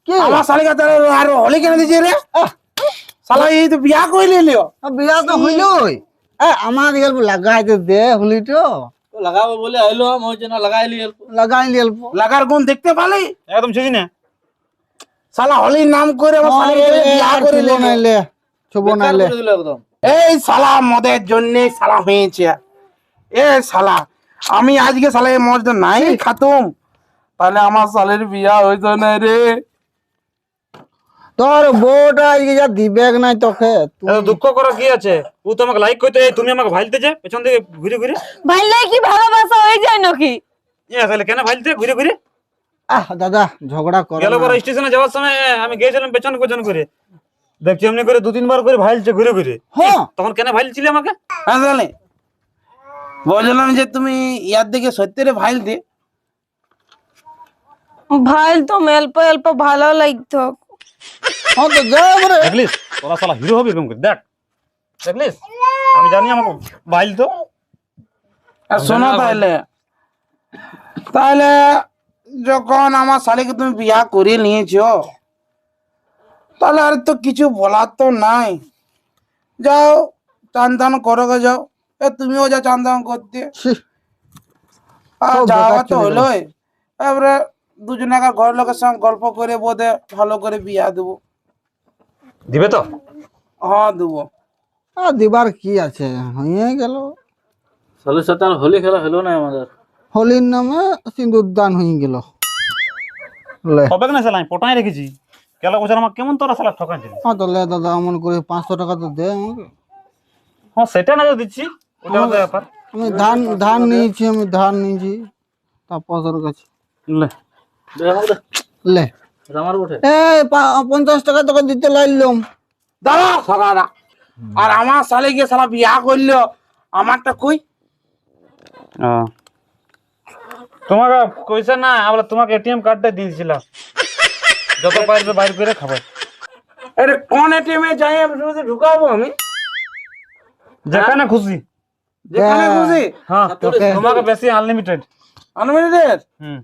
কি আমার শালিকা তার আর হলি কেন দিছে রে? শালা এই তো বিয়া কইলে লিও। বিয়া তো হইলই, আমার গল্প লাগাইতে দে হলি তো তো লাগাবো বলে আইলো, আমি ওই জন্য লাগাইলি অল্প। লাগাই গল্প। লাগার গুণ দেখতে পালি? একদম বুঝি না। শালা হলির নাম করে আমার শালিকে বিয়া করে লিও। নাইলে শুভ বেকার নাইলে করে দিল একদম। এই শালা মদের জন্য শালা হয়েছে। এ শালা আমি আজকে শালা এই মদ নাই খাতুম, তাহলে আমার শালের বিয়া হইতো না রে। তোর বউটা আজকে যা দিবেক নাই তোকে। এত দুঃখ করা কি আছে? ও তো আমাকে লাইক করতে, তুমি আমাকে ভাইলতে যে পেছন থেকে ঘুরে ঘুরে। ভাইলে কি ভালোবাসা হয়ে যায় নাকি? তাহলে কেন ভাইলতে ঘুরে ঘুরে? দাদা ঝগড়া করো গেল না। পরে স্টেশনে যাওয়ার সময় আমি গিয়েছিলাম পেছন পেছন করে, দেখছি এমনি করে 2-3 বার করে ভাইলছে ঘুরে ঘুরে। হ্যাঁ তখন কেন ভাইলছিলে আমাকে? হ্যাঁ তাহলে বললাম যে তুমি ইয়ার দিকে সত্যি ভাইল দে। ভাইল তো অল্প অল্প ভালো লাগতো। হ্যাঁ তো যা বরে। দেখলিস তোরা শালা হিরো হবে এরকম করে, দেখ দেখলিস আমি জানি আমাকে ভাইল তো। আর শোনো তাহলে, তাহলে যখন আমার শালিকে তুমি বিয়া করে নিয়েছো, তাহলে আর তো কিছু বলার তো নাই। যাও চান টান করো গে যাও। তুমিও যা চান টান করতে। ছি, আর সব যাওয়া বেকার তো চলে গেল। হলোই, এবারে দুজনে ঘর লোকের সঙ্গে গল্প করে বোধে ভালো করে বিয়া দেবো। দিবে তো? হ্যাঁ দেবো। দিবার কি আছে, হয়ে গেল। শালের সাথে আর হোলি খেলা হলো না আমাদের। হোলির নামে সিঁদুর দান হয়ে গেল। লে হবে না শালা, আমি পটাই রেখেছি। গেল বছর আমাকে কেমন তোরা শালা ঠকাইছিলি। হ্যাঁ তো লে দাদা এমন করে 500 টাকা তো দে আমাকে। হ্যাঁ সেটা না তো দিচ্ছি, ওটা আমাদের ব্যাপার। আমি ধান নিয়েছি, আমি ধান নিয়েছি তারপর তোর কাছে লে দে আমাকে দে। লে। এটা আমার বটে। এই 50 টাকা তোকে দিতে লাগলাম। দাঁড়া সকালা। আর আমার শালিকে শালা বিয়া করলো, আমারটা কই? তোমাকে কইছে না, আমরা তোমাকে এটিএম কার্ডটা দিয়েছিলাম, যত পারবে বাইর করে খাবে। আরে কোন এটিএমে যাই আমি শুধু ঢুকাবো আমি? যেখানে খুশি। যেখানে খুশি। হ্যাঁ তোকে- তোমাকে বেশি আনলিমিটেড। আনলিমিটেড। হুম